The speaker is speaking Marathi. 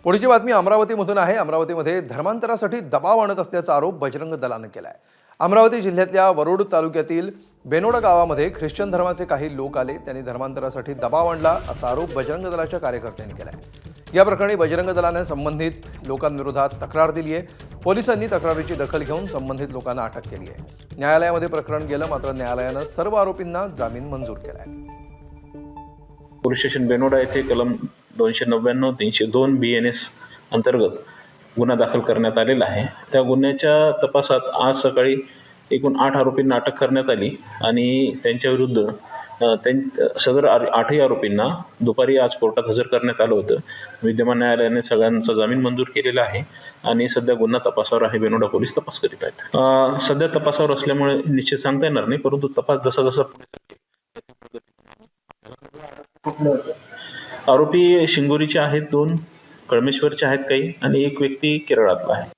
पुढची बातमी अमरावतीमधून आहे। अमरावतीमध्ये धर्मांतरासाठी दबाव आणत असल्याचा आरोप बजरंग दलाने केलाय। अमरावती जिल्ह्यातल्या वरोड तालुक्यातील बेनोडा गावामध्ये ख्रिश्चन धर्माचे काही लोक आले, त्यांनी धर्मांतरासाठी दबाव आणला असा आरोप बजरंग दलाच्या कार्यकर्त्यांनी केलाय। या प्रकरणी बजरंग दलाने संबंधित लोकांविरोधात तक्रार दिली आहे। पोलिसांनी तक्रारीची दखल घेऊन संबंधित लोकांना अटक केली आहे। न्यायालयामध्ये प्रकरण गेलं, मात्र न्यायालयाने सर्व आरोपींना जामीन मंजूर केलाय। पोलीस स्टेशन बेनोडा येथे कलम 299 302 BNS अंतर्गत गुन्हा दाखल करण्यात आलेला आहे। त्या गुन्ह्याच्या तपासात आज सकाळी एकूण 8 आरोपींना अटक करण्यात आली आणि त्यांच्या विरुद्ध सदर 8ही आरोपींना दुपारी आज कोर्टात हजर करण्यात आलं होतं। विद्यमान न्यायालयाने सगळ्यांचा जामीन मंजूर केलेला आहे आणि सध्या गुन्हा तपासावर आहे। बेनोडा पोलीस तपास करीत आहेत। सध्या तपासावर असल्यामुळे निश्चित सांगता येणार नाही, परंतु तपास जसा जसा आरोपी शिंगोरीचे आहेत, 2 कळमेश्वरचे आहेत काही, आणि एक व्यक्ती केरळातला आहे।